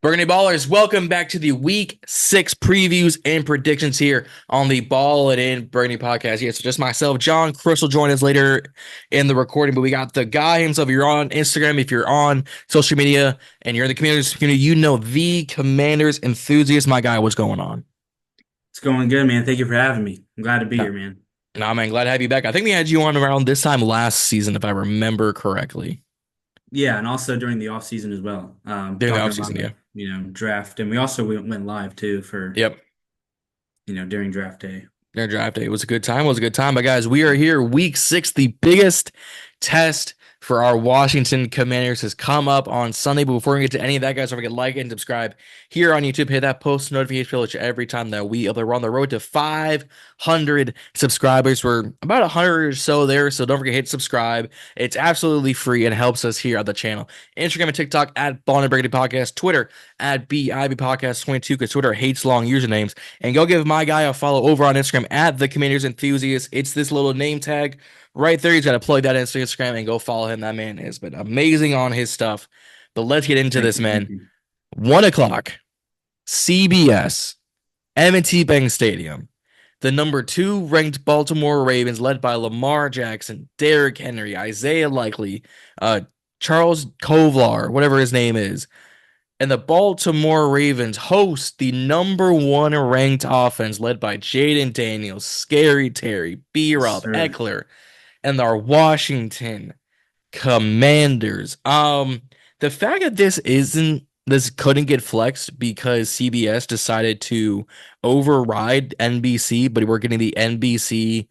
Burgundy Ballers, welcome back to the Week 6 previews and predictions here on the Ballin Burgundy podcast. Yeah, so just myself, John. Chris will join us later in the recording, but we got the guy himself. If you're on Instagram, if you're on social media, and you're in the community, you know the Commanders enthusiast. My guy, what's going on? It's going good, man. Thank you for having me. I'm glad to be No, here, man. no, man, glad to have you back. I think we had you on around this time last season, if I remember correctly. Yeah, and also during the off season as well. During the Talking about offseason, yeah. draft, and we also went live too for Yep. during draft day. Their draft day. It was a good time. It was a good time. But guys, we are here. Week 6, the biggest test for our Washington Commanders has come up on Sunday. But before we get to any of that, guys, don't forget to like and subscribe here on YouTube. Hit that post notification bell every time that we upload. We're on the road to 500 subscribers. We're about 100 or so there. So don't forget to hit subscribe. It's absolutely free and helps us here on the channel. Instagram and TikTok at Ballin Burgundy Podcast. Twitter at BIB Podcast 22 because Twitter hates long usernames. And go give my guy a follow over on Instagram at the Commanders Enthusiast. It's this little name tag right there. He's got to plug that into Instagram and go follow him. That man has been amazing on his stuff. But let's get into Thank this, you, thank man. you. 1 o'clock, CBS, M&T Bank Stadium. The number 2 ranked Baltimore Ravens, led by Lamar Jackson, Derrick Henry, Isaiah Likely, Charles Kovlar, whatever his name is, and the Baltimore Ravens host the number 1 ranked offense led by Jaden Daniels, Scary Terry, Yes, B-Rob, sir. Eckler, and our Washington Commanders. The fact that this couldn't get flexed because CBS decided to override NBC, but we're getting the NBC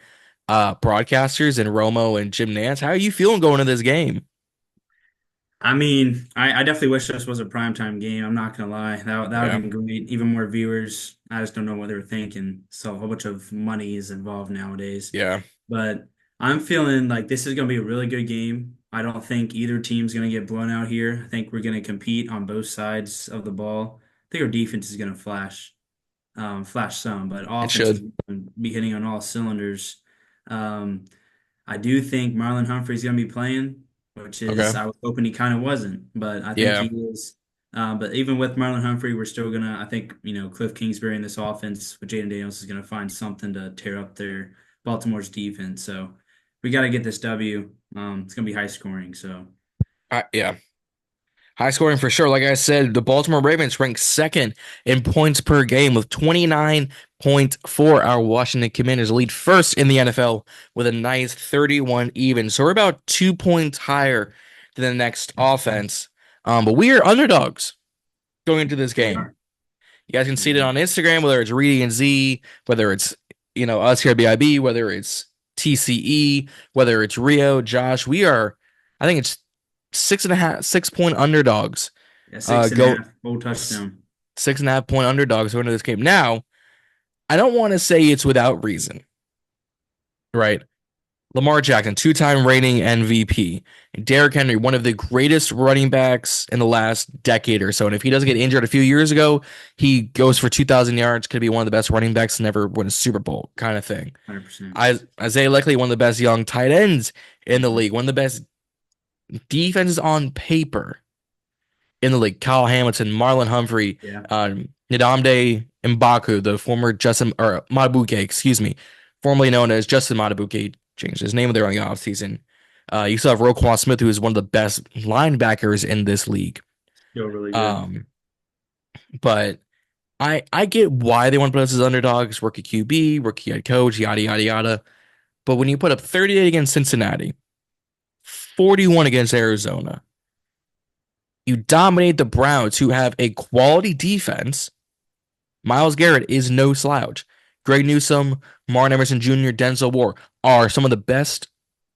broadcasters and Romo and Jim Nance. How are you feeling going into this game? I definitely wish this was a primetime game. I'm not gonna lie. That would Yeah. have been great. Even more viewers. I just don't know what they were thinking. So a whole bunch of money is involved nowadays. Yeah. But I'm feeling like this is going to be a really good game. I don't think either team's going to get blown out here. I think we're going to compete on both sides of the ball. I think our defense is going to flash some, but It offense is should. going to be hitting on all cylinders. Um, I do think Marlon Humphrey's going to be playing, which is Okay. I was hoping he kind of wasn't, but I think he Yeah. is. But even with Marlon Humphrey, we're still gonna. I think Cliff Kingsbury in this offense with Jaden Daniels is gonna find something to tear up their Baltimore's defense. So we got to get this W. It's gonna be high scoring. So Yeah. High scoring for sure. Like I said, the Baltimore Ravens ranked second in points per game with 29.4. Our Washington Commanders lead first in the NFL with a nice 31 even. So we're about 2 points higher than the next offense. But we are underdogs going into this we game. are. You guys can see it on Instagram, whether it's Reedy and Z, whether it's us here at BIB, whether it's TCE, whether it's Rio, Josh. We are, I think it's 6.5, 6 point underdogs. Yeah, six and a Go half full touchdown. 6.5 point underdogs going into this game. Now, I don't want to say it's without reason, right? Lamar Jackson, 2-time reigning MVP. Derrick Henry, one of the greatest running backs in the last decade or so. And if he doesn't get injured a few years ago, he goes for 2,000 yards, could be one of the best running backs to never win a Super Bowl kind of thing. 100%. Isaiah Likely, one of the best young tight ends in the league, one of the best defenses on paper in the league. Kyle Hamilton, Marlon Humphrey, Yeah. Ndamde Mbaku, the former Justin or Matabuke, excuse me, formerly known as Justin Matabuke, changed his name there on the offseason. You still have Roquan Smith, who is one of the best linebackers in this league. Still really good. Um, but I get why they want to put us as underdogs, rookie QB, rookie head coach, yada yada yada. But when you put up 38 against Cincinnati, 41 against Arizona, you dominate the Browns, who have a quality defense. Myles Garrett is no slouch. Greg Newsome, Martin Emerson Jr., Denzel Ward are some of the best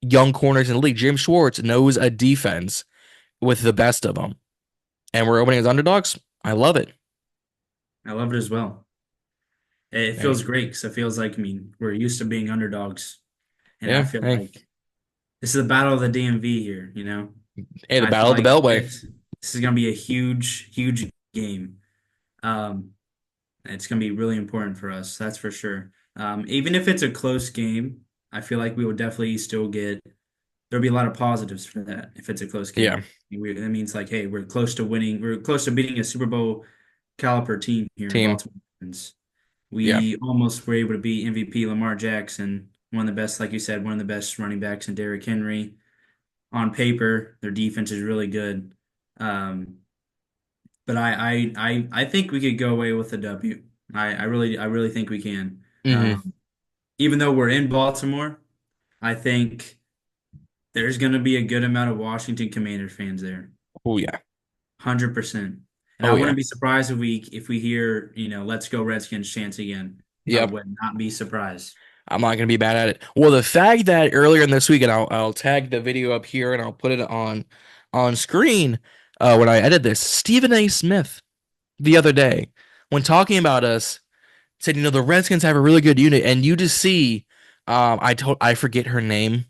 young corners in the league. Jim Schwartz knows a defense with the best of them. And we're opening as underdogs. I love it. I love it as well. It feels And great because it feels like we're used to being underdogs, and I yeah, feel hey, like this is the battle of the DMV here. hey, the I feel battle of the like Beltway. this is going to be a huge, huge game. Um, it's going to be really important for us, that's for sure. Even if it's a close game, I feel like we will definitely still get there'll be a lot of positives for that if it's a close Yeah. game. That means like, hey, we're close to winning. We're close to beating a Super Bowl caliber team here in Team. Baltimore. Yeah. We almost were able to beat MVP Lamar Jackson, one of the best, like you said, one of the best running backs in Derrick Henry. On paper, their defense is really good. Um, but I think we could go away with a W. I really think we can. Hmm. Even though we're in Baltimore, I think there's going to be a good amount of Washington Commanders fans there. Oh yeah. 100%. And I Oh yeah. wouldn't be surprised if we hear, let's go Redskins chants again. I Yep. would not be surprised. I'm not gonna be bad at it. Well, the fact that earlier in this week, and I'll tag the video up here and I'll put it on screen when I edit this. Stephen A. Smith the other day, when talking about us, said, the Redskins have a really good unit, and you just see, I forget her name.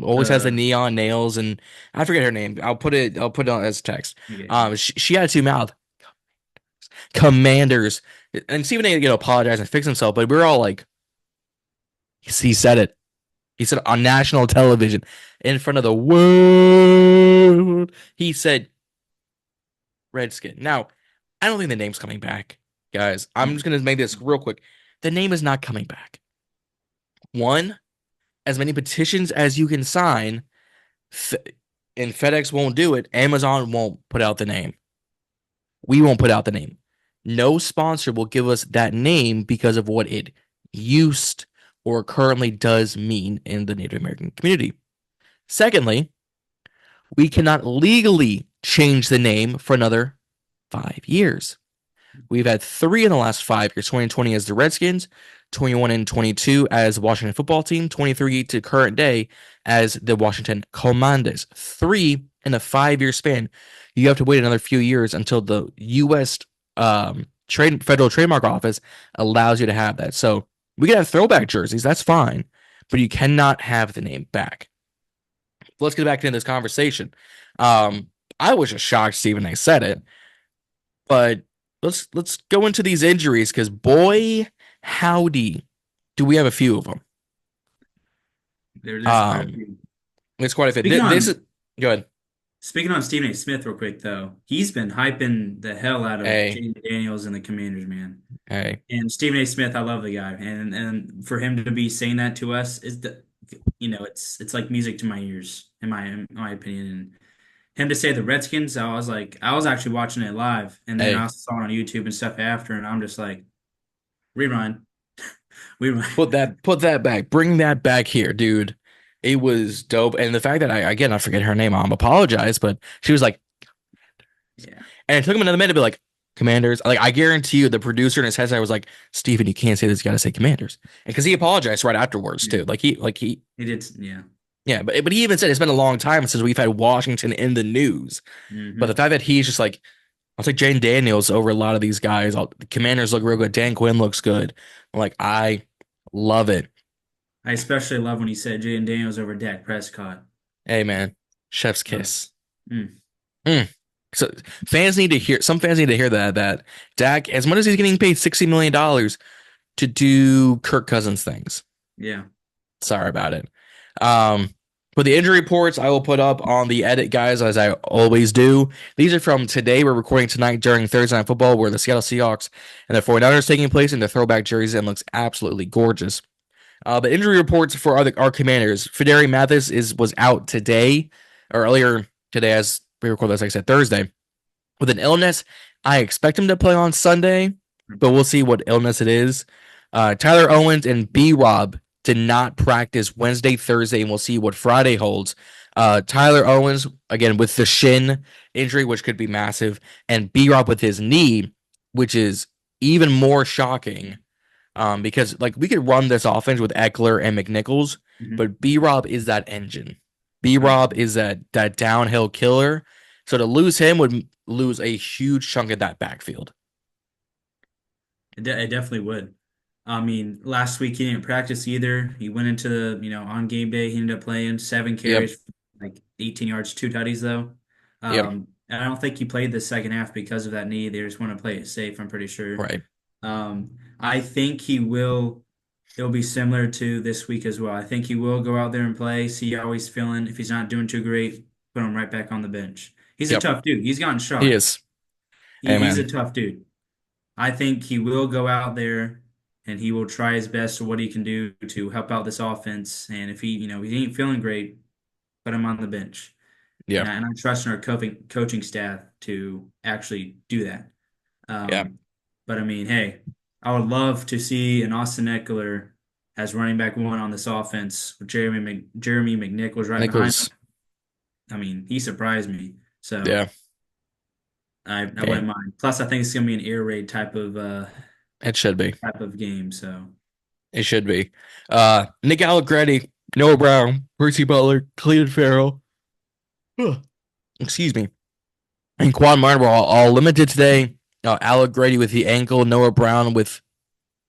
Always has the Uh, neon nails, and I forget her name. I'll put it on as text. okay. She had two mouth Commanders, and Stephen A. Apologized and fixed himself, but we were all like, he said it. He said on national television in front of the world. He said Redskin. Now, I don't think the name's coming back, guys. I'm just gonna make this real quick. The name is not coming back. One, as many petitions as you can sign, and FedEx won't do it. Amazon won't put out the name. We won't put out the name. No sponsor will give us that name because of what it used or currently does mean in the Native American community. Secondly, we cannot legally change the name for another 5 years. We've had three in the last 5 years: 2020 as the Redskins, 21 and 22 as the Washington football team, 23 to current day as the Washington Commanders. Three in a 5 year span. You have to wait another few years until the U.S. Federal Trademark Office allows you to have that. So we can have throwback jerseys. That's fine, but you cannot have the name back. Let's get back into this conversation. I was just shocked Stephen A. said it, but let's go into these injuries because boy, howdy, do we have a few of them. There's quite a Um, few. it's quite a bit. Speaking This on is good. speaking on Stephen A. Smith real quick though, he's been hyping the hell out of Hey, Jaden Daniels and the Commanders, man. hey, And Stephen A. Smith, I love the guy, and for him to be saying that to us it's like music to my ears, in my opinion. And him to say the Redskins, I was actually watching it live, and then I hey. also saw it on YouTube and stuff after, and I'm just like, rewind, rewind. Put that back. Bring that back here, dude. It was dope. And the fact that I forget her name, I'm apologize, but she was like, Yeah, and it took him another minute to be like, Commanders. Like, I guarantee you, the producer in his headset was like, Steven, you can't say this. You got to say Commanders. And because he apologized right afterwards, yeah, too. Like he, he did, yeah. yeah, but he even said it's been a long time since we've had Washington in the news. But the Hmm. fact that he's just like, I'll take Jane Daniels over a lot of these guys. The Commanders look real good. Dan Quinn looks good. I'm like, I love it. I especially love when he said Jaden Daniels over Dak Prescott. Hey, man, chef's Uh, kiss. mm, Mm. So some fans need to hear that Dak, as much as he's getting paid $60 million to do Kirk Cousins things. yeah. Sorry about it. Um, but the injury reports I will put up on the edit, guys, as I always do. These are from today. We're recording tonight during Thursday Night Football, where the Seattle Seahawks and the 49ers taking place in the throwback jerseys and looks absolutely gorgeous. The injury reports for our Commanders: Fidari Mathis was out today, or earlier today, as we record this, like I said, Thursday, with an illness. I expect him to play on Sunday, but we'll see what illness it is. Tyler Owens and B Rob did not practice Wednesday, Thursday, and we'll see what Friday holds. Tyler Owens, again, with the shin injury, which could be massive, and B Rob with his knee, which is even more shocking. Because like we could run this offense with Eckler and McNichols, Hmm. but B Rob is that engine. B Rob is that downhill killer. So to lose him would lose a huge chunk of that backfield. It definitely would. I mean, last week he didn't practice either. He went into on game day. He ended up playing seven Yep. carries, like 18 yards, two tutties though. Yep. And I don't think he played the second half because of that knee. They just want to play it safe, I'm pretty sure. Right. I think he will it'll be similar to this week as well. I think he will go out there and play, see how he's feeling. If he's not doing too great, put him right back on the bench. He's a Yep, tough dude. He's gotten he shot. is. He's a Amen. tough dude. I think he will go out there and he will try his best to what he can do to help out this offense. And if he ain't feeling great, put him on the bench. Yeah, And I'm trusting our coaching staff to actually do that. yeah. Um, but I mean, hey, I would love to see an Austin Eckler as running back one on this offense with Jeremy McNichols right behind him. Nichols. I mean, he surprised me. So Yeah, I yeah. wouldn't mind. Plus, I think it's gonna be an air raid It should be. type of game. So It should be. Nick Allegretti, Noah Brown, Percy Butler, Cleveland Farrell. Excuse me. And Quan Martin were all limited today. Allegretti with the ankle, Noah Brown with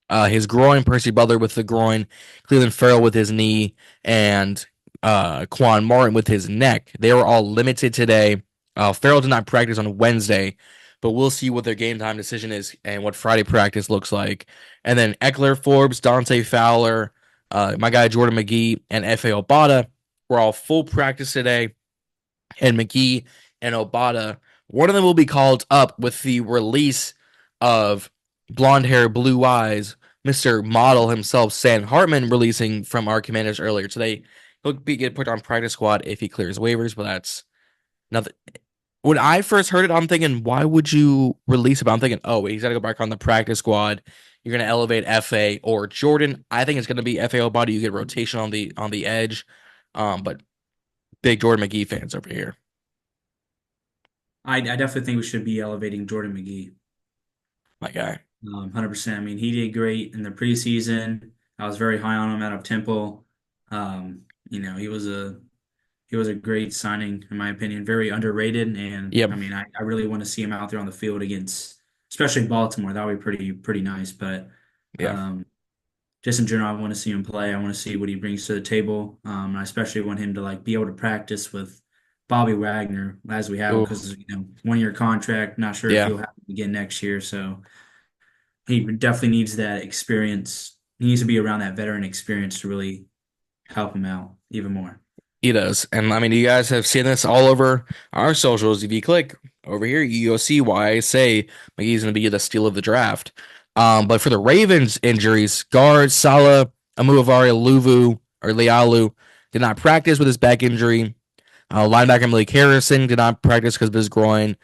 his groin, Percy Butler with the groin, Cleveland Farrell with his knee, and Quan Martin with his neck. They were all limited today. Farrell did not practice on Wednesday, but we'll see what their game time decision is and what Friday practice looks like. And then Eckler, Forbes, Dante Fowler, my guy Jordan Magee, and F.A. Obata were all full practice today. And Magee and Obata, one of them will be called up with the release of blonde hair, blue eyes, Mr. Model himself, Sam Hartman, releasing from our Commanders earlier today. He'll get put on practice squad if he clears waivers, but that's nothing. When I first heard it, I'm thinking, why would you release him? I'm thinking, oh, he's got to go back on the practice squad. You're going to elevate FA or Jordan. I think it's going to be FA Obata. You get rotation on the edge. But big Jordan Magee fans over here. I definitely think we should be elevating Jordan Magee. My guy. 100%. I mean, he did great in the preseason. I was very high on him out of Temple. He was a great signing in my opinion, very underrated. And Yep. I mean, I really want to see him out there on the field against, especially Baltimore. That would be pretty nice. But Yeah. um, just in general, I want to see him play. I want to see what he brings to the table. I especially want him to like be able to practice with Bobby Wagner as we have Ooh. because 1 year contract. Not sure if Yeah. he'll have it again next year. So he definitely needs that experience. He needs to be around that veteran experience to really help him out even more. He does. And I mean, you guys have seen this all over our socials. If you click over here, you'll see why I say he's going to be the steal of the draft. But for the Ravens injuries, guard Salah, Amuavari, Luvu, or Lialu did not practice with his back injury. Linebacker Malik Harrison did not practice because of his groin.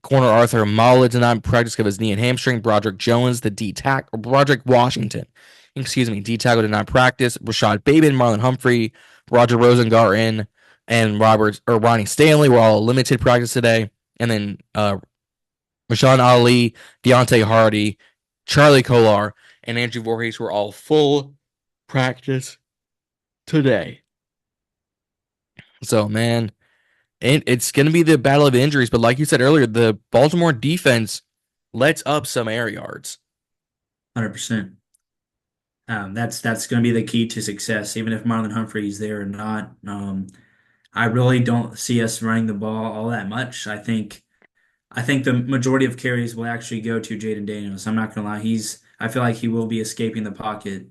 Corner Arthur Mala did not practice because of his knee and hamstring. Broderick Jones, the D tackle, Broderick Washington, excuse me, D tackle did not practice. Rashad Bateman, Marlon Humphrey, Roger Rosengarten, and Ronnie Stanley were all limited practice today. And then Rashawn Ali, Deontay Hardy, Charlie Kolar, and Andrew Voorhees were all full practice today. So, man, it's going to be the battle of injuries. But like you said earlier, the Baltimore defense lets up some air yards. 100%. That's going to be the key to success, even if Marlon Humphrey is there or not. I really don't see us running the ball all that much. I think the majority of carries will actually go to Jaden Daniels. I'm not gonna lie. I feel like he will be escaping the pocket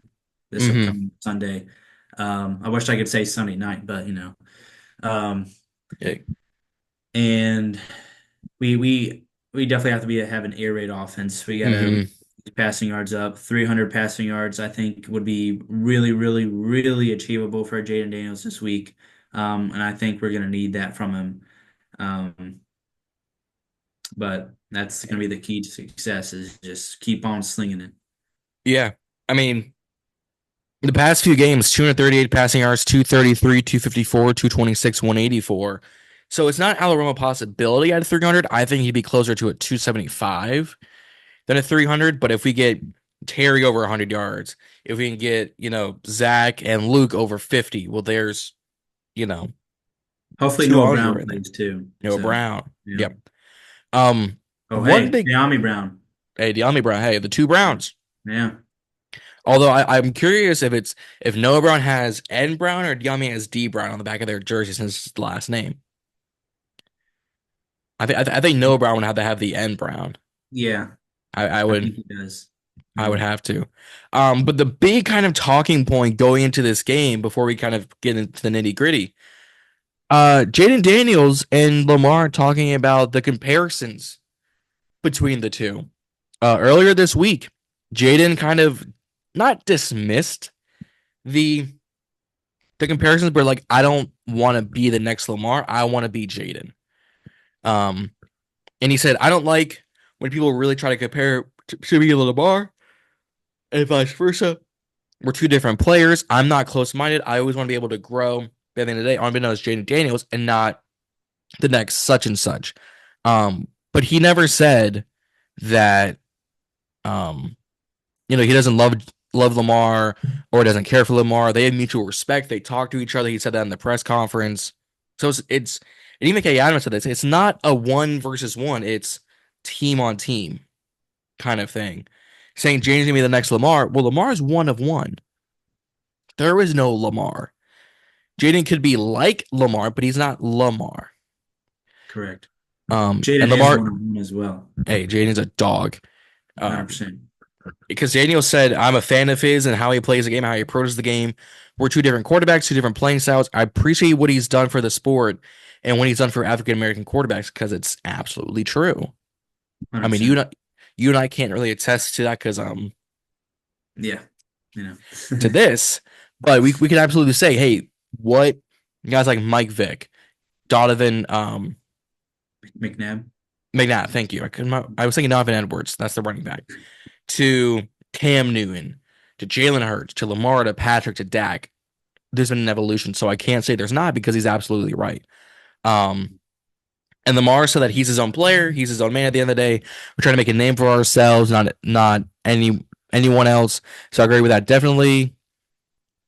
this Mm-hmm. upcoming Sunday. I wish I could say Sunday night, but Um, Yeah. and we definitely have to have an air raid offense. We gotta Mm-hmm. passing yards up. 300 passing yards, I think, would be really, really, really achievable for Jaden Daniels this week. And I think we're gonna need that from him. Um, but that's gonna be the key to success is just keep on slinging it. Yeah. I mean, the past few games, 238 passing yards, 233, 254, 226, 184. So it's not out of the realm of possibility at 300. I think he'd be closer to a 275 than a 300. But if we get Terry over 100 yards, if we can get, Zach and Luke over 50, well, there's, you know, Hopefully Noah 200 Brown right there. plays too. Noah So Brown. yeah. Yep. Um, Oh one hey, big, De'Ami Brown. hey, De'Ami Brown. Hey, the two Browns. Yeah. Although I'm curious if Noah Brown has N Brown or De'Ami has D Brown on the back of their jersey since it's the last name. I think Noah Brown would have to have the N Brown. Yeah. I I would think he does. I would have to. But the big kind of talking point going into this game before we kind of get into the nitty gritty, Jaden Daniels and Lamar talking about the comparisons between the two. Earlier this week, Jaden kind of not dismissed the comparisons, but like, I don't want to be the next Lamar. I want to be Jaden. Um, and he said, I don't like when people really try to compare to me to Lamar and vice versa. We're two different players. I'm not close minded. I always want to be able to grow. At the end of the day, I want to be known as Jaden Daniels and not the next such and such. But he never said that he doesn't love Lamar or doesn't care for Lamar. They have mutual respect. They talk to each other. He said that in the press conference. So it's and even Kay Adams said this. It's not a one versus one. It's team on team kind of thing. Saying James gonna be the next Lamar. Well, Lamar is one of one. There is no Lamar. Jaden could be like Lamar, but he's not Lamar. Correct. And Jaden is Lamar, one of them as well. hey, Jaden's a dog. 100%. Because Daniel said, I'm a fan of his and how he plays the game, how he approaches the game. We're two different quarterbacks, two different playing styles. I appreciate what he's done for the sport and what he's done for African American quarterbacks because it's absolutely true. 100%. I mean, you and I can't really attest to that because yeah, to this, but we can absolutely say, hey, what guys like Mike Vick, Donovan McNabb, thank you. I was thinking Donovan Edwards. That's the running back. To Cam Newton, to Jalen Hurts, to Lamar, to Patrick, to Dak. There's been an evolution, so I can't say there's not because he's absolutely right. And Lamar said that he's his own player, he's his own man. At the end of the day, we're trying to make a name for ourselves, not anyone else. So I agree with that. Definitely,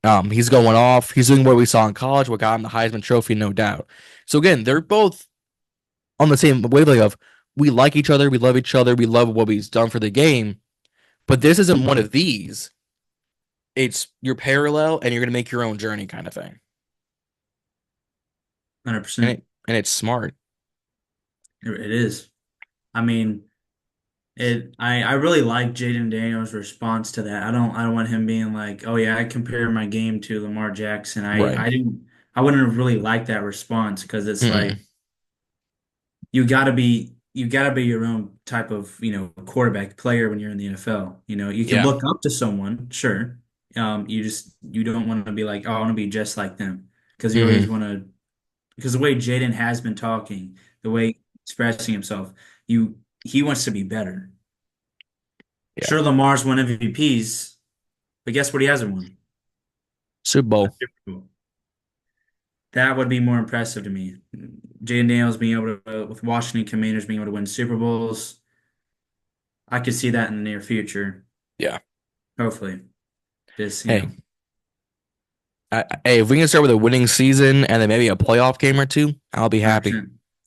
he's going off. He's doing what we saw in college, what got him the Heisman Trophy, no doubt. So again, they're both on the same wavelength of we like each other, we love each other, we love what he's done for the game. But this isn't one of these. It's your parallel, and you're going to make your own journey kind of thing. 100%. And it's smart. It is. I mean, I really like Jaden Daniels' response to that. I don't want him being like, oh yeah, I compare my game to Lamar Jackson. Right. I wouldn't have really liked that response because it's like you gotta be your own type of, quarterback player when you're in the NFL. You can look up to someone, sure. You don't want to be like, oh, I want to be just like them. Because you always want to, because the way Jaden has been talking, the way he's expressing himself, he wants to be better. Yeah. Sure, Lamar's won MVPs, but guess what he hasn't won? Super Bowl. That would be more impressive to me. Jaden Daniels being able to, with Washington Commanders being able to win Super Bowls, I could see that in the near future. Yeah. Hopefully. Just, hey, if we can start with a winning season and then maybe a playoff game or two, I'll be happy.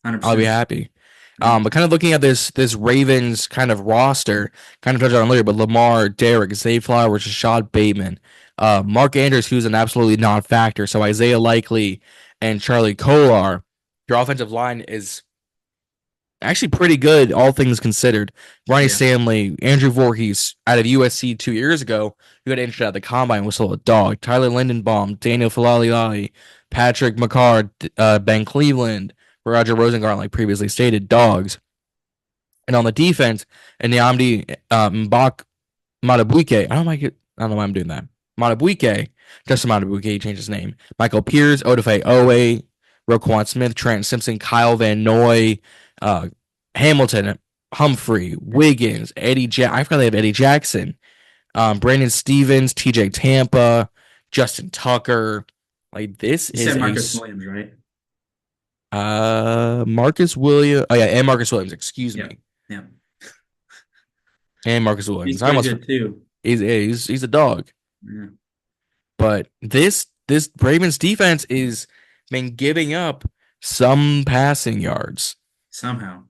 100%. I'll be happy. But kind of looking at this Ravens kind of roster, kind of touched on earlier, but Lamar, Derrick, Zay Flowers, Rashad Bateman, Mark Andrews, who's an absolutely non-factor. So Isaiah Likely and Charlie Kolar. Your offensive line is actually pretty good, all things considered. Ronnie Stanley, Andrew Voorhees out of USC 2 years ago, who got injured at the combine, was still a dog. Tyler Lindenbaum, Daniel Falalili, Patrick McCard, Ben Cleveland, Roger Rosengart, like previously stated, dogs. And on the defense, and Nnamdi Matabuike, I don't know why I'm doing that. Matabuike, Justin Matabuike, he changed his name. Michael Pierce, Odafe Owe, Roquan Smith, Trent Simpson, Kyle Van Noy, Hamilton, Humphrey, Wiggins, I forgot they have Eddie Jackson, Brandon Stevens, TJ Tampa, Justin Tucker. Like, this you is said Marcus Williams, right? Marcus Williams. Oh yeah, and Marcus Williams. Excuse me. Yeah. And Marcus Williams. He's pretty good too. He's a dog. Yeah. But this Ravens defense is been giving up some passing yards. Somehow.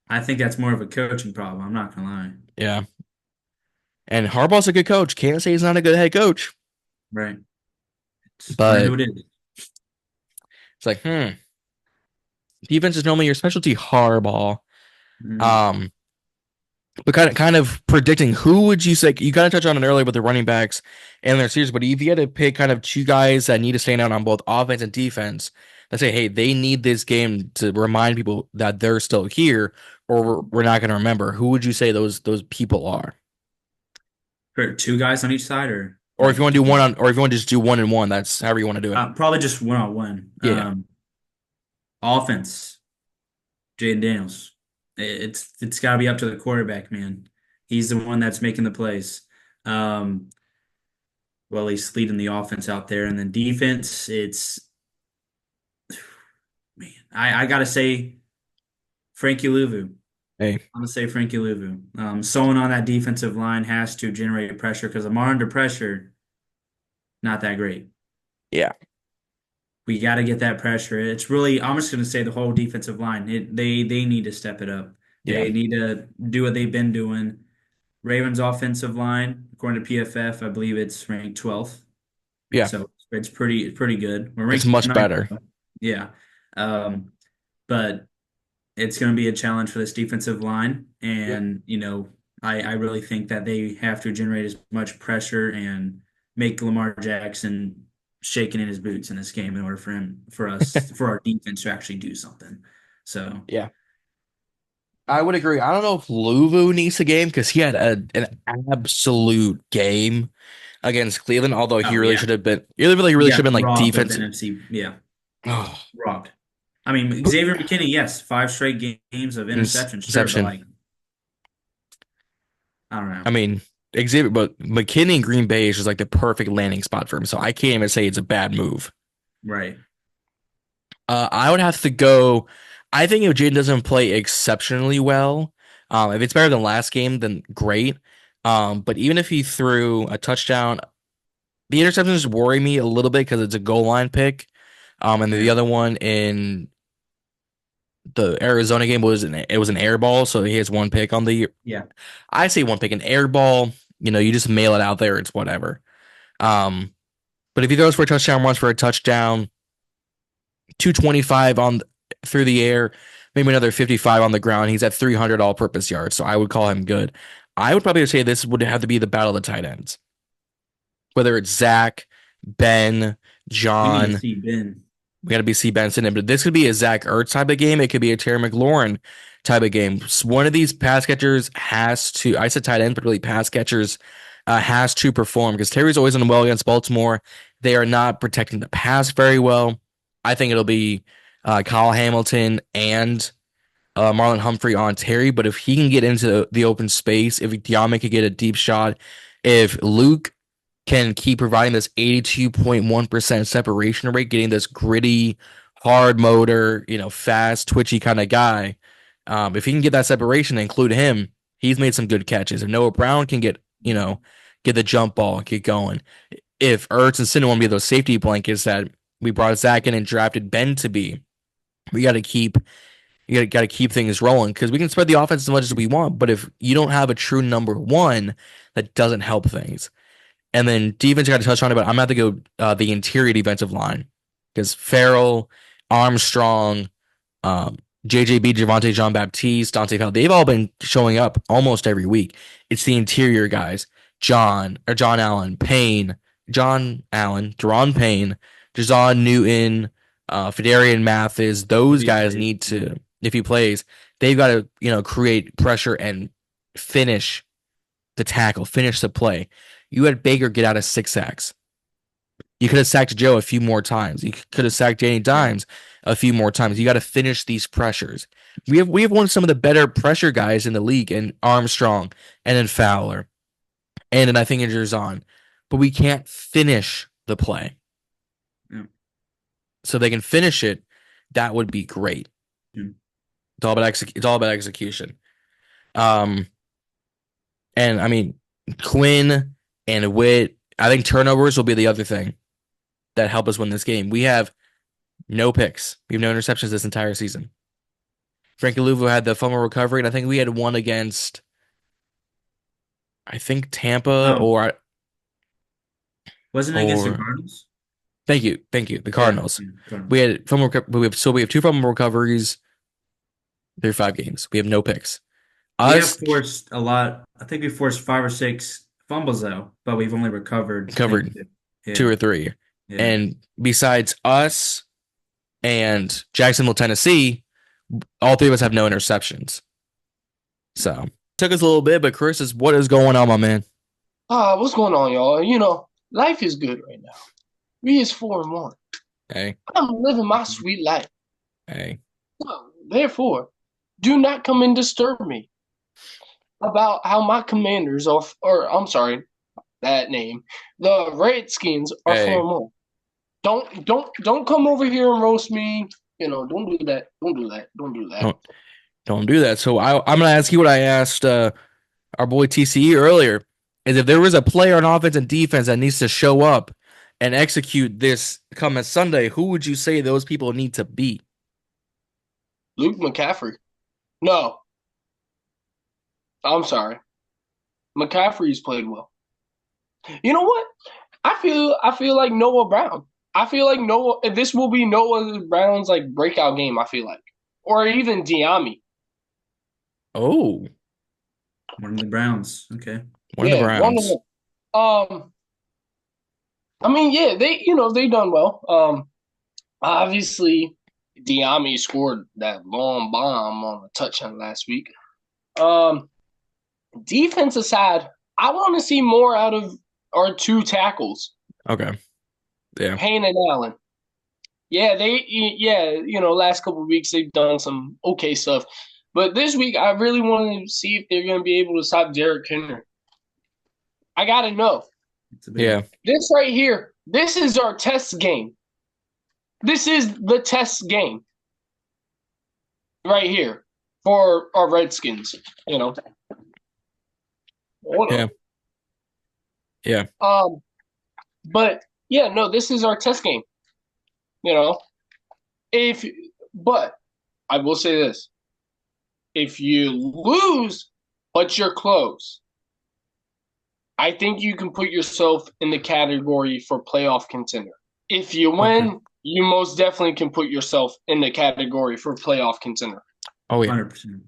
I think that's more of a coaching problem. I'm not gonna lie. Yeah. And Harbaugh's a good coach. Can't say he's not a good head coach. Right. But who it is. It's like, defense is normally your specialty, Harbaugh. But kind of predicting, who would you say? You kind of touched on it earlier with the running backs and their series, but if you had to pick kind of two guys that need to stand out on both offense and defense, that say, hey, they need this game to remind people that they're still here, or we're not going to remember. Who would you say those people are? For two guys on each side, or Or if you like want to do one just on, or if you want to just do one and one, that's however you want to do it. probably just one on one. Yeah, Offense, Jaden Daniels. It's got to be up to the quarterback, man. He's the one that's making the plays. Um, well, he's leading the offense out there, and then defense, it's man. I gotta say Frankie Louvu. hey, I'm gonna say Frankie Louvu. Someone on that defensive line has to generate pressure because Lamar under pressure, not that great. yeah, We got to get that pressure. It's really, I'm just going to say the whole defensive line. They need to step it up. yeah, They need to do what they've been doing. Ravens offensive line, according to PFF, I believe it's ranked 12th. yeah. So it's pretty good. We're It's ranked much ninth. better. Yeah. Um, but it's going to be a challenge for this defensive line. Yeah. And, I really think that they have to generate as much pressure and make Lamar Jackson shaking in his boots in this game in order for our defense to actually do something. So, Yeah. I would agree. I don't know if Luvu needs a game because he had an absolute game against Cleveland, although he oh, really yeah. should have been, he He really should got have been like robbed of defensive. NFC. Yeah. Oh, Robbed. I mean, Xavier McKinney, yes, five straight games of interceptions, sure, but interception. like, I don't know. I mean, Xavier, but McKinney in Green Bay is just like the perfect landing spot for him. So I can't even say it's a bad move. Right. I would have to go. I think if Jaden doesn't play exceptionally well, if it's better than last game, then great. But even if he threw a touchdown, the interceptions worry me a little bit because it's a goal line pick. And then the Yeah. other one in the Arizona game was an air ball, so he has one pick on the. Yeah. I say one pick, an air ball. You just mail it out there. It's whatever. Um, but if he throws for a touchdown, runs for a touchdown, 225 on through the air, maybe another 55 on the ground. He's at 300 all-purpose yards, so I would call him good. I would probably say this would have to be the battle of the tight ends, whether it's Zach, Ben, We need to John. see Ben. We got to be C. Benson in, but this could be a Zach Ertz type of game. It could be a Terry McLaurin type of game. One of these pass catchers has to. I said tight end, but really pass catchers has to perform because Terry's always done well against Baltimore. They are not protecting the pass very well. I think it'll be Kyle Hamilton and Marlon Humphrey on Terry. But if he can get into the open space, if Diame could get a deep shot, if Luke can keep providing this 82.1% separation rate, getting this gritty, hard motor, fast, twitchy kind of guy. If he can get that separation and include him, he's made some good catches. If Noah Brown can get the jump ball and get going. If Ertz and Sinner want to be those safety blankets that we brought Zach in and drafted Ben to be, we got to keep got to keep things rolling because we can spread the offense as much as we want, but if you don't have a true number one, that doesn't help things. And then defense, got to touch on it, but I'm going to have to go the interior defensive line because Farrell, Armstrong, JJB, Javante Jean Baptiste, Dante Fowler, they've all been showing up almost every week. It's the interior guys, John Allen, Payne, John Allen, Deron Payne, Jazon Newton, Fedarian Mathis. If Those he guys plays. need to, if he plays, they've got to, create pressure and finish the tackle, finish the play. You had Baker get out of 6 sacks. You could have sacked Joe a few more times. You could have sacked Danny Right. Dimes a few more times. You got to finish these pressures. We have one of some of the better pressure guys in the league, in Armstrong and in Fowler, and in I think in Jerzon, but we can't finish the play. Yeah. So they can finish it. That would be great. Yeah. It's all about execution. Um, and I mean Quinn and Witt. I think turnovers will be the other thing that help us win this game. We have no picks. We have no interceptions this entire season. Frankie Louvu had the fumble recovery, and I think we had one against, I think Tampa Oh, wasn't it against the or Cardinals? thank you, the Yeah. Cardinals. Yeah, We Cardinals. had fumble. We have 2 fumble recoveries through 5 games. We have no picks. We have Us forced a lot. I think we forced 5 or 6 fumbles though, but we've only recovered, I think, covered two. two Yeah, or three. yeah. And besides us and Jacksonville, Tennessee, all three of us have no interceptions. So took us a little bit, but Chris is what is going on, my man? What's going on, y'all? Life is good right now. We is 4-1. Hey, I'm living my sweet life. hey, So, therefore, do not come and disturb me about how my commanders are, or I'm sorry, that name. The Redskins are hey. 4-1. Don't come over here and roast me. Don't do that. Don't do that. Don't do that. Don't don't do that. So I'm gonna ask you what I asked our boy TCE earlier. Is if there was a player on offense and defense that needs to show up and execute this coming Sunday, who would you say those people need to be? Luke McCaffrey. No, I'm sorry. McCaffrey's played well. You know what? I feel like Noah Brown. I feel like Noah. This will be Noah Brown's like breakout game. I feel like, or even Diami. Oh, One of the Browns. Okay. one of the Yeah, one of Browns. them. I mean, yeah, they done well. Obviously, Diami scored that long bomb on the touchdown last week. Um, Defense aside, I want to see more out of our two tackles, Okay. Yeah. Payne and Allen. Last couple of weeks they've done some okay stuff. But this week I really want to see if they're going to be able to stop Derrick Henry. I got to know. It's a big Yeah. one. This right here, this is our test game. This is the test game right here for our Redskins, Hold Yeah. on. Yeah. But yeah, no, this is our test game. You know, if but I will say this: if you lose, but you're close, I think you can put yourself in the category for playoff contender. If you Okay. win, you most definitely can put yourself in the category for playoff contender. Oh yeah. 100%.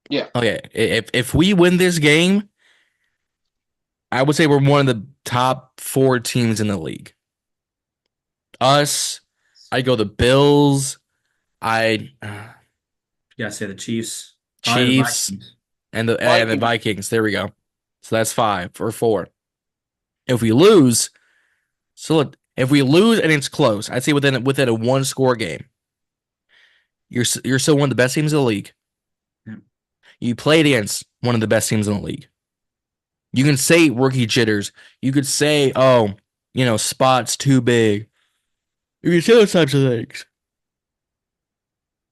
Yeah. Oh yeah. If we win this game, I would say we're one of the top four teams in the league. Us, I go the Bills, I You gotta say the Chiefs. Probably the Chiefs, Vikings. and the Vikings. There we go. So that's 5 or 4. If we lose, so look, if we lose and it's close, I'd say within a one score game, you're still one of the best teams in the league. Yeah. You played against one of the best teams in the league. You can say rookie jitters. You could say, oh, spots too big. You can say those types of things.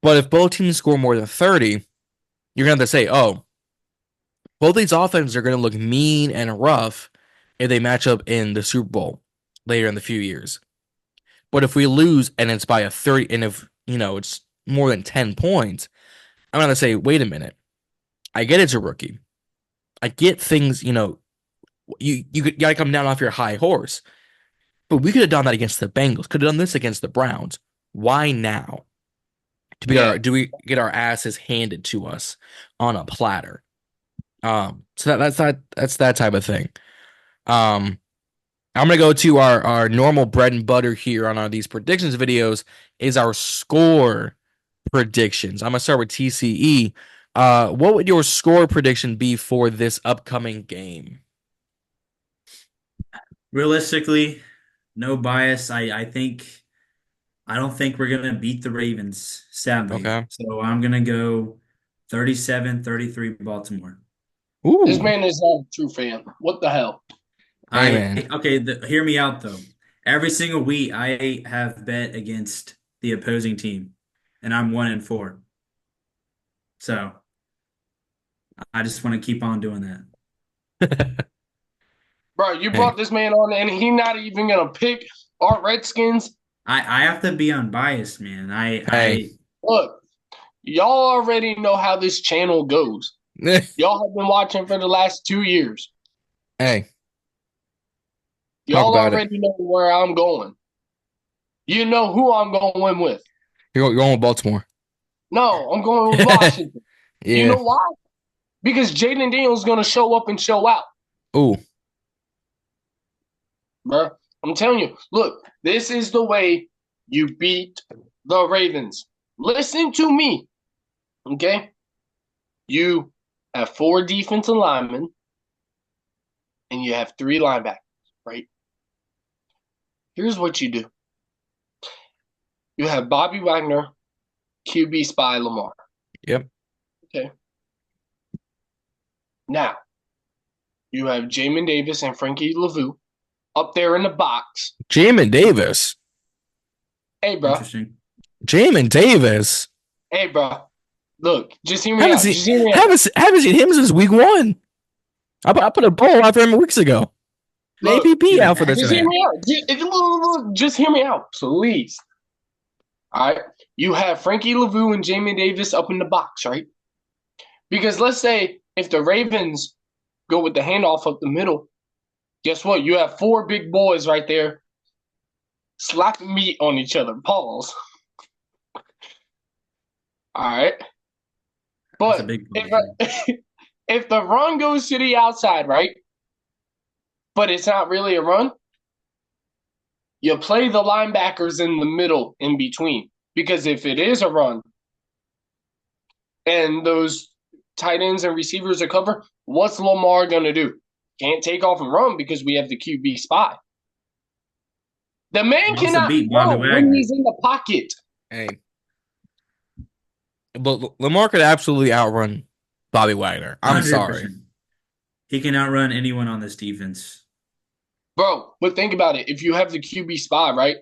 But if both teams score more than 30, you're gonna have to say, oh, both these offenses are gonna look mean and rough if they match up in the Super Bowl later in the few years. But if we lose and it's by a 30, and if it's more than 10 points, I'm gonna say, wait a minute. I get it's a rookie. I get things, you gotta come down off your high horse. But we could have done that against the Bengals. Could have done this against the Browns. Why now? Do we get our asses handed to us on a platter? So that's that type of thing. I'm gonna go to our normal bread and butter here on these predictions videos is our score predictions. I'm gonna start with TCE. What would your score prediction be for this upcoming game? Realistically, no bias. I don't think we're gonna beat the Ravens, sadly. Okay. So I'm gonna go 37-33 Baltimore. This Ooh. man is not a true fan. What the hell? Hey man. Hear me out though. Every single week I have bet against the opposing team, and I'm 1-4. So I just want to keep on doing that. Bro, you Hey. brought this man on and he not even gonna pick our Redskins. I have to be unbiased, man. Hey. Look, y'all already know how this channel goes. Y'all have been watching for the last 2 years. Hey. Talk Y'all about it. already know where I'm going. You know who I'm going with. You're going with Baltimore. No, I'm going with Washington. You Yeah. know why? Because Jaden Daniels is going to show up and show out, Ooh. bro. I'm telling you. Look, this is the way you beat the Ravens. Listen to me, okay? You have 4 defensive linemen, and you have 3 linebackers, right? Here's what you do. You have Bobby Wagner, QB spy Lamar. Yep. Okay. Now, you have Jamin Davis and Frankie Lavu up there in the box. Jamin Davis. Hey, bro. Interesting. Jamin Davis. Hey, bro. Look, just hear me out. Just hear me out. Haven't seen him since week 1. I put a ball out for him weeks ago. Look, APP out for this just hear man. me out. Just hear me out, please. All right. You have Frankie Lavu and Jamin Davis up in the box, right? Because let's say if the Ravens go with the handoff up the middle, guess what? You have 4 big boys right there slapping meat on each other. Pause. All right. That's a But big if the run goes to the outside, right? But it's not really a run, you play the linebackers in the middle in between. Because if it is a run and those tight ends and receivers are covered, what's Lamar going to do? Can't take off and run because we have the QB spy. The man cannot run when he's in the pocket. Hey. But Lamar could absolutely outrun Bobby Wagner. I'm 100%. sorry. He can outrun anyone on this defense. Bro, but think about it. If you have the QB spy, right?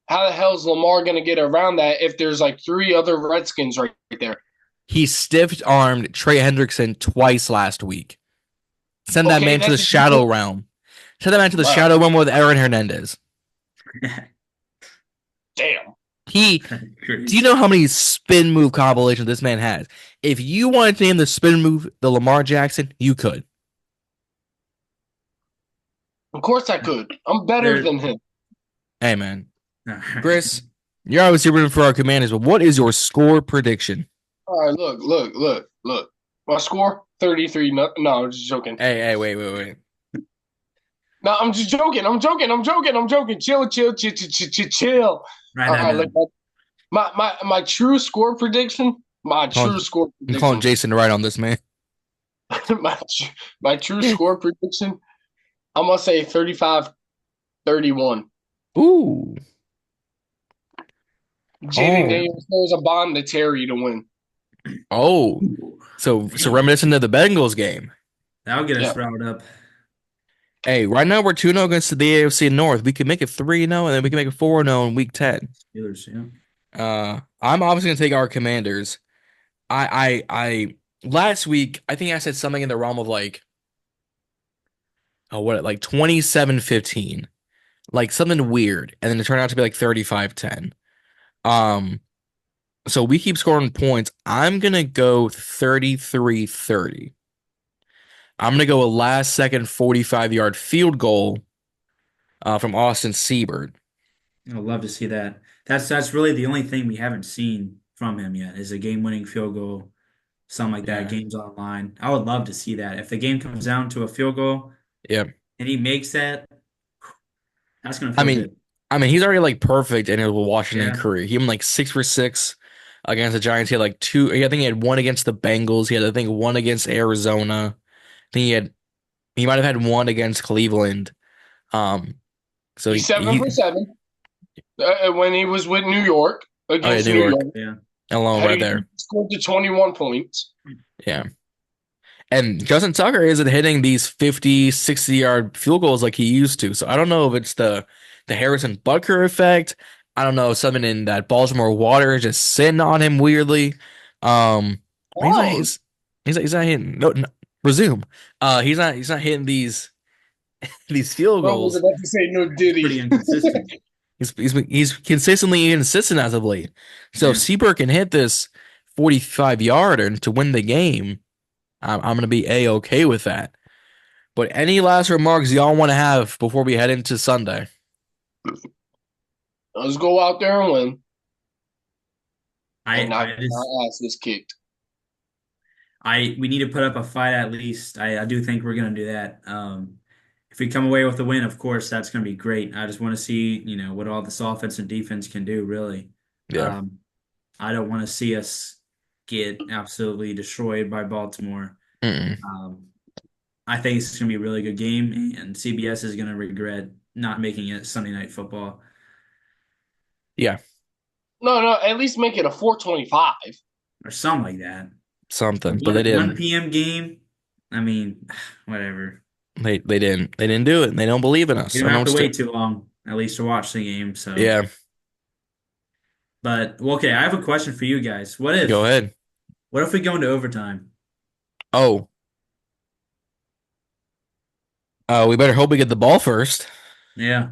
How the hell is Lamar going to get around that if there's like 3 other Redskins right there? He stiff-armed Trey Hendrickson twice last week. Send that man to the shadow realm. Send that man to the shadow realm with Aaron Hernandez. Damn. Do you know how many spin move compilations this man has? If you wanted to name the spin move the Lamar Jackson, you could. Of course I could. I'm better than him. Hey, man. Chris, you're obviously rooting for our Commanders, but what is your score prediction? All right, look. My score, 33. No, I'm just joking. Hey, wait. No, I'm just joking. I'm joking. Chill. Right All now. right, look, my true score prediction. I'm calling Jason right on this, man. my true score prediction. I'm gonna say 35-31. Ooh. Jaden Daniels throws a bomb to Terry to win. Oh. So reminiscent of the Bengals game. That'll get us riled up. Hey, right now we're 2-0 against the AFC North. We can make it 3-0, and then we can make it 4-0 in Week 10. Steelers, yeah. I'm obviously gonna take our Commanders. I last week I think I said something in the realm of like 27-15. Like something weird, and then it turned out to be like 35-10. So we keep scoring points. I'm gonna go 33-30. I'm gonna go a last second 45-yard field goal from Austin Seibert. I'd love to see that. That's really the only thing we haven't seen from him yet is a game-winning field goal, something like that. Games online. I would love to see that. If the game comes down to a field goal, and he makes that, that's gonna feel good. I mean, he's already like perfect in his Washington career. He went like 6 for 6 against the Giants. He had like 2. I think he had 1 against the Bengals. He had 1 against Arizona. I think he might have had 1 against Cleveland. So he's 7 for 7 when he was with New York against New York. Yeah, alone right there. Scored to 21 points. Yeah. And Justin Tucker isn't hitting these 50, 60-yard field goals like he used to. So I don't know if it's the Harrison Butker effect. I don't know if something in that Baltimore water is just sitting on him weirdly. He's not hitting. No, resume. He's not hitting these field goals. I was about to say no Diddy. Pretty inconsistent. He's consistently inconsistent as of late. So if Seibert can hit this 45-yarder to win the game, I'm going to be A-okay with that. But any last remarks y'all want to have before we head into Sunday? Let's go out there and win. I our ass is kicked. We need to put up a fight at least. I do think we're gonna do that. If we come away with a win, of course, that's gonna be great. I just want to see, what all this offense and defense can do, really. Yeah. Um, I don't want to see us get absolutely destroyed by Baltimore. Mm-mm. I think it's gonna be a really good game, and CBS is gonna regret not making it Sunday Night Football Yeah. No, at least make it a 425. or something like that. Something, but they 1 didn't. p.m. game. I mean, whatever. They didn't. They didn't do it. They don't believe in us. You I don't don't know have to what to wait too long, at least, to watch the game. So, do. Yeah. but well, okay, I have a question for you guys. What Go if, ahead. what if we go into overtime? Oh. We better hope we get the ball first. Yeah,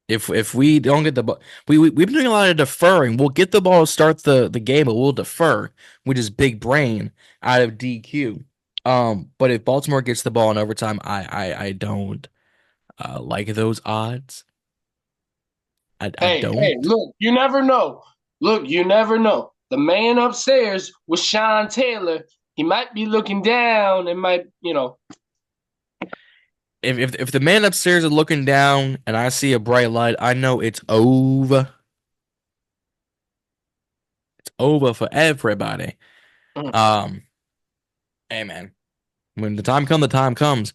If we don't get the ball, we've been doing a lot of deferring. We'll get the ball to start the game, but we'll defer, which is big brain out of DQ. But if Baltimore gets the ball in overtime, I don't like those odds. I Hey, don't. look, you never know. Look, you never know. The man upstairs with Sean Taylor, he might be looking down and might. If the man upstairs is looking down and I see a bright light, I know it's over. It's over for everybody. Mm. Um, hey man, when the time comes, the time comes.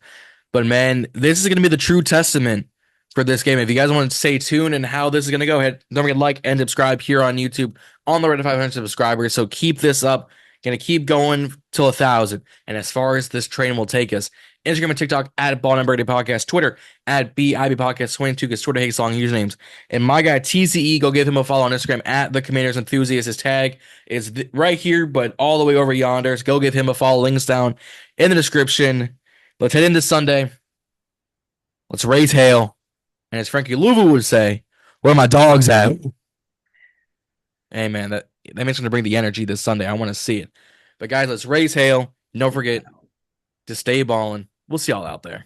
But man, this is going to be the true testament for this game. If you guys want to stay tuned and how this is going to go, don't forget to like and subscribe here on YouTube on the road to 500 subscribers. So keep this up. Going to keep going till 1,000. And as far as this train will take us, Instagram and TikTok at Ballin Podcast, Twitter at BIB Podcast 22 because Twitter hates long usernames. And my guy TCE, go give him a follow on Instagram at the Commanders Enthusiast. His tag is right here, but all the way over yonder. So go give him a follow. Links down in the description. Let's head into Sunday. Let's raise hail. And as Frankie Louvu would say, where are my dogs at? Hey, man, that man's going to bring the energy this Sunday. I want to see it. But, guys, let's raise hail. Don't forget to stay balling. We'll see y'all out there.